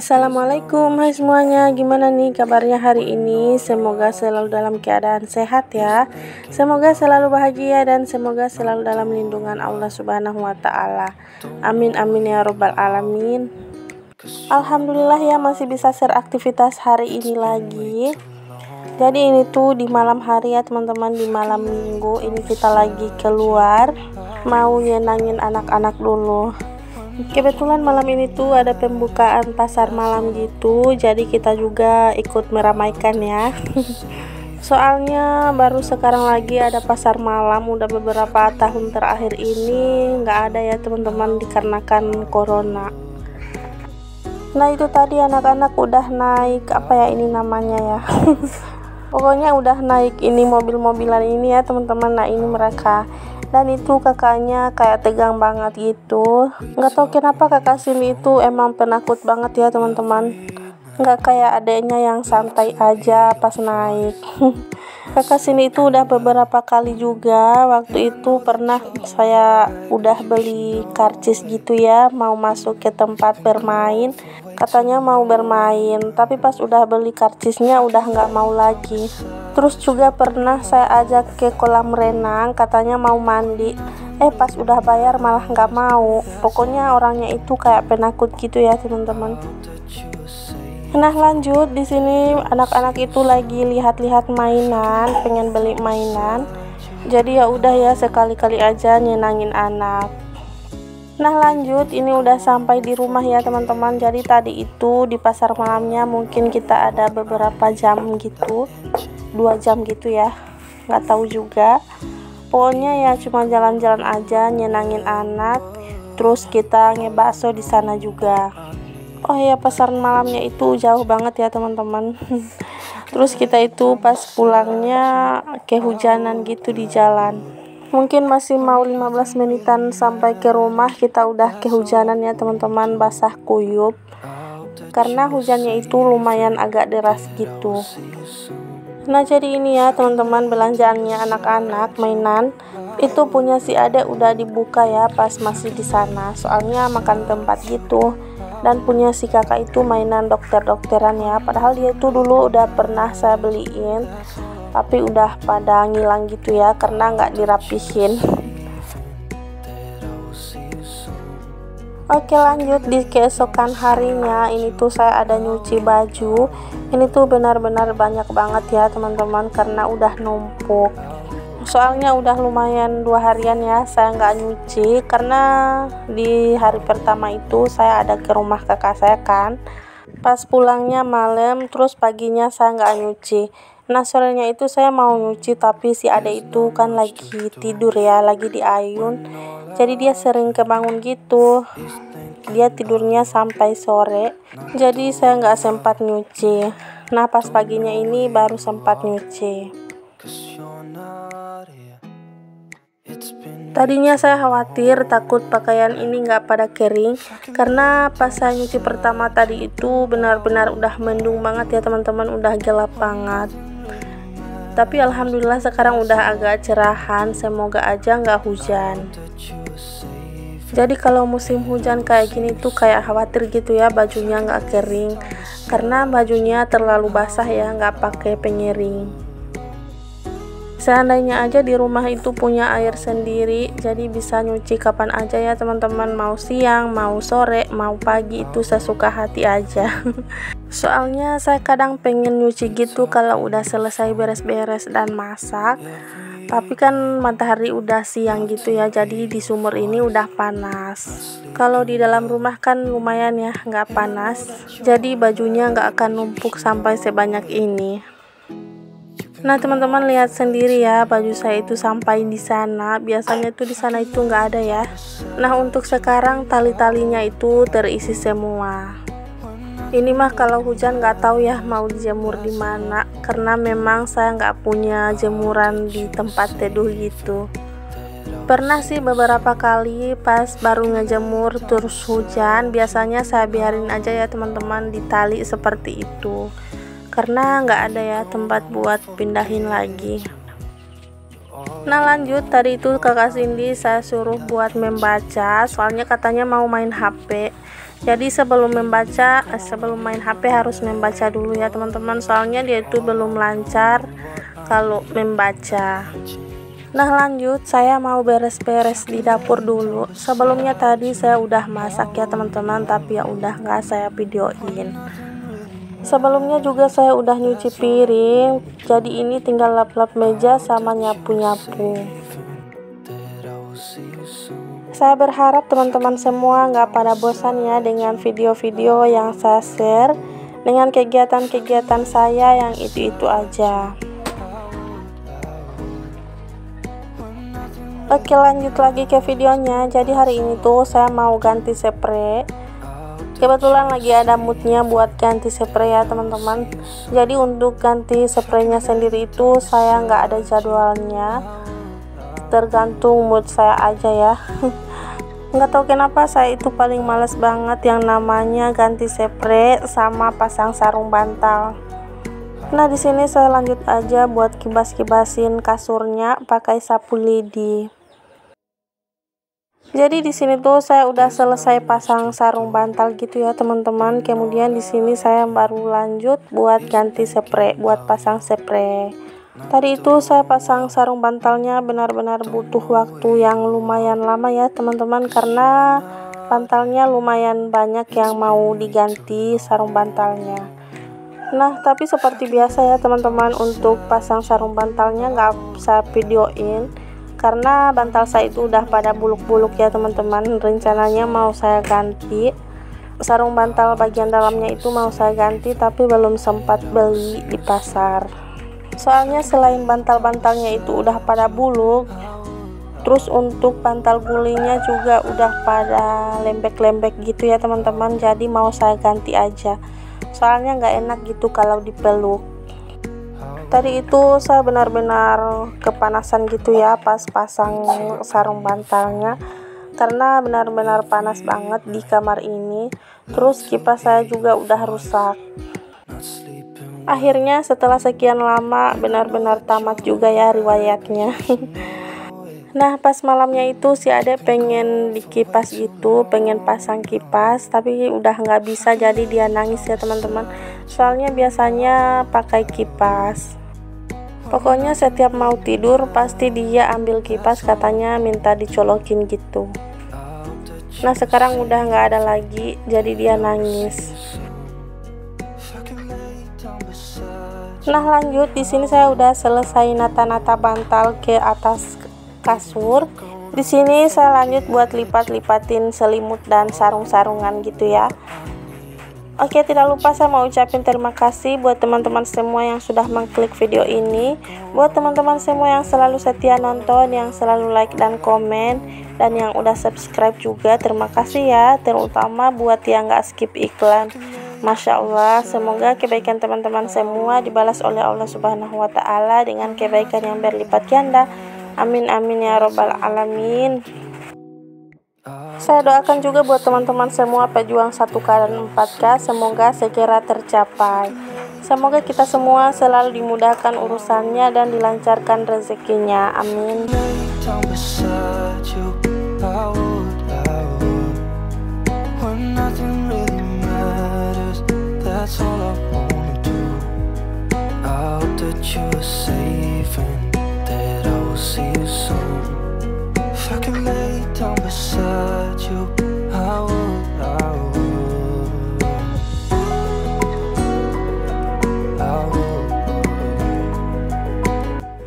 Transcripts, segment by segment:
Assalamualaikum, hai semuanya. Gimana nih kabarnya hari ini? Semoga selalu dalam keadaan sehat ya. Semoga selalu bahagia dan semoga selalu dalam lindungan Allah Subhanahu wa taala. Amin amin ya robbal alamin. Alhamdulillah ya masih bisa share aktivitas hari ini lagi. Jadi ini tuh di malam hari ya teman-teman, di malam minggu ini kita lagi keluar mau nyenangin anak-anak dulu. Kebetulan malam ini tuh ada pembukaan pasar malam gitu, jadi kita juga ikut meramaikan ya. Soalnya baru sekarang lagi ada pasar malam, udah beberapa tahun terakhir ini nggak ada ya teman-teman dikarenakan corona. Nah itu tadi anak-anak udah naik apa ya ini namanya ya. Pokoknya udah naik ini mobil-mobilan ini ya teman-teman. Nah ini mereka. Dan itu kakaknya kayak tegang banget gitu. Nggak tahu kenapa kakak sini itu emang penakut banget ya teman-teman. Nggak kayak adeknya yang santai aja pas naik. Kakak sini itu udah beberapa kali juga. Waktu itu pernah saya udah beli karcis gitu ya, mau masuk ke tempat bermain. Katanya mau bermain, tapi pas udah beli karcisnya udah nggak mau lagi. Terus juga pernah saya ajak ke kolam renang, katanya mau mandi. Pas udah bayar malah nggak mau. Pokoknya orangnya itu kayak penakut gitu ya teman-teman. Nah lanjut di sini anak-anak itu lagi lihat-lihat mainan, pengen beli mainan. Jadi ya udah ya sekali-kali aja nyenangin anak. Nah lanjut ini udah sampai di rumah ya teman-teman. Jadi tadi itu di pasar malamnya mungkin kita ada beberapa jam gitu, 2 jam gitu ya, nggak tahu juga. Pokoknya ya cuma jalan-jalan aja nyenangin anak. Terus kita ngebakso di sana juga. Oh ya pasar malamnya itu jauh banget ya teman-teman. Terus kita itu pas pulangnya kehujanan gitu di jalan. Mungkin masih mau 15 menitan sampai ke rumah kita udah kehujanan ya teman-teman, basah kuyup. Karena hujannya itu lumayan agak deras gitu. Nah jadi ini ya teman-teman belanjaannya anak-anak mainan. Itu punya si adek udah dibuka ya pas masih di sana. Soalnya makan tempat gitu. Dan punya si kakak itu mainan dokter-dokteran ya, padahal dia itu dulu udah pernah saya beliin tapi udah pada ngilang gitu ya karena nggak dirapihin. Oke lanjut di keesokan harinya ini tuh saya ada nyuci baju. Ini tuh benar-benar banyak banget ya teman-teman karena udah numpuk. Soalnya udah lumayan 2 harian ya saya nggak nyuci karena di hari pertama itu saya ada ke rumah kakak saya kan. Pas pulangnya malam terus paginya saya nggak nyuci. Nah sorenya itu saya mau nyuci tapi si adek itu kan lagi tidur ya, lagi diayun. Jadi dia sering kebangun gitu. Dia tidurnya sampai sore. Jadi saya nggak sempat nyuci. Nah pas paginya ini baru sempat nyuci. Tadinya saya khawatir takut pakaian ini nggak pada kering karena pas saya nyuci pertama tadi itu benar-benar udah mendung banget ya teman-teman, udah gelap banget. Tapi alhamdulillah sekarang udah agak cerahan, semoga aja nggak hujan. Jadi kalau musim hujan kayak gini tuh kayak khawatir gitu ya bajunya nggak kering karena bajunya terlalu basah ya, nggak pakai pengiring. Seandainya aja di rumah itu punya air sendiri, jadi bisa nyuci kapan aja ya teman-teman, mau siang, mau sore, mau pagi itu sesuka hati aja. Soalnya saya kadang pengen nyuci gitu kalau udah selesai beres-beres dan masak. Tapi kan matahari udah siang gitu ya, jadi di sumur ini udah panas. Kalau di dalam rumah kan lumayan ya, nggak panas. Jadi bajunya nggak akan numpuk sampai sebanyak ini. Nah teman-teman lihat sendiri ya baju saya itu sampai di sana. Biasanya tuh di sana itu nggak ada ya. Nah untuk sekarang tali-talinya itu terisi semua. Ini mah kalau hujan nggak tahu ya mau dijemur di mana karena memang saya nggak punya jemuran di tempat teduh gitu. Pernah sih beberapa kali pas baru ngejemur terus hujan, biasanya saya biarin aja ya teman-teman di tali seperti itu. Karena nggak ada ya tempat buat pindahin lagi. Nah lanjut tadi itu kakak Cindy saya suruh buat membaca, soalnya katanya mau main HP. Jadi sebelum main HP harus membaca dulu ya teman-teman, soalnya dia itu belum lancar kalau membaca. Nah lanjut, saya mau beres-beres di dapur dulu. Sebelumnya tadi saya udah masak ya teman-teman, tapi ya udah nggak saya videoin. Sebelumnya juga saya udah nyuci piring, jadi ini tinggal lap-lap meja sama nyapu-nyapu. Saya berharap teman-teman semua nggak pada bosan ya dengan video-video yang saya share, dengan kegiatan-kegiatan saya yang itu-itu aja. Oke, lanjut lagi ke videonya. Jadi hari ini tuh saya mau ganti spray. Kebetulan lagi ada moodnya buat ganti spray ya teman-teman. Jadi untuk ganti spraynya sendiri itu saya nggak ada jadwalnya, tergantung mood saya aja ya. Nggak tahu kenapa saya itu paling males banget yang namanya ganti spray sama pasang sarung bantal. Nah di sini saya lanjut aja buat kibas-kibasin kasurnya pakai sapu lidi. Jadi di sini tuh saya udah selesai pasang sarung bantal gitu ya teman-teman. Kemudian di sini saya baru lanjut buat ganti spray, buat pasang spray. Tadi itu saya pasang sarung bantalnya benar-benar butuh waktu yang lumayan lama ya teman-teman, karena bantalnya lumayan banyak yang mau diganti sarung bantalnya. Nah tapi seperti biasa ya teman-teman, untuk pasang sarung bantalnya nggak saya videoin karena bantal saya itu udah pada buluk-buluk ya teman-teman. Rencananya mau saya ganti sarung bantal bagian dalamnya, itu mau saya ganti tapi belum sempat beli di pasar. Soalnya selain bantal-bantalnya itu udah pada buluk, terus untuk bantal gulingnya juga udah pada lembek-lembek gitu ya teman-teman. Jadi mau saya ganti aja, soalnya nggak enak gitu kalau dipeluk. Tadi itu saya benar-benar kepanasan gitu ya pas pasang sarung bantalnya, karena benar-benar panas banget di kamar ini. Terus kipas saya juga udah rusak. Akhirnya setelah sekian lama benar-benar tamat juga ya riwayatnya. Nah pas malamnya itu si Ade pengen dikipas gitu, pengen pasang kipas, tapi udah nggak bisa, jadi dia nangis ya teman-teman. Soalnya biasanya pakai kipas. Pokoknya setiap mau tidur pasti dia ambil kipas, katanya minta dicolokin gitu. Nah sekarang udah nggak ada lagi, jadi dia nangis. Nah lanjut, di sini saya udah selesai nata-nata bantal ke atas kasur. Di sini saya lanjut buat lipat-lipatin selimut dan sarung-sarungan gitu ya. Oke, tidak lupa saya mau ucapin terima kasih buat teman-teman semua yang sudah mengklik video ini. Buat teman-teman semua yang selalu setia nonton, yang selalu like dan komen, dan yang udah subscribe juga, terima kasih ya. Terutama buat yang gak skip iklan. Masya Allah, semoga kebaikan teman-teman semua dibalas oleh Allah Subhanahu wa Ta'ala dengan kebaikan yang berlipat ganda. Amin amin ya robbal alamin. Saya doakan juga buat teman-teman semua pejuang 1K dan 4K, semoga segera tercapai. Semoga kita semua selalu dimudahkan urusannya dan dilancarkan rezekinya. Amin.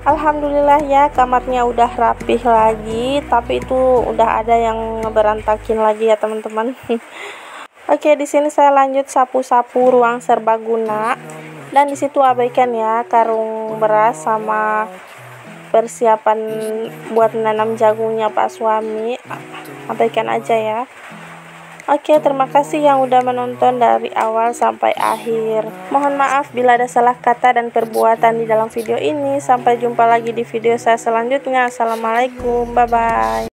Alhamdulillah ya, kamarnya udah rapih lagi, tapi itu udah ada yang berantakin lagi ya teman-teman. Oke, di sini saya lanjut sapu-sapu ruang serbaguna, dan di situ abaikan ya karung beras sama persiapan buat menanam jagungnya Pak suami, abaikan aja ya. Oke, terima kasih yang udah menonton dari awal sampai akhir. Mohon maaf bila ada salah kata dan perbuatan di dalam video ini. Sampai jumpa lagi di video saya selanjutnya. Assalamualaikum, bye-bye.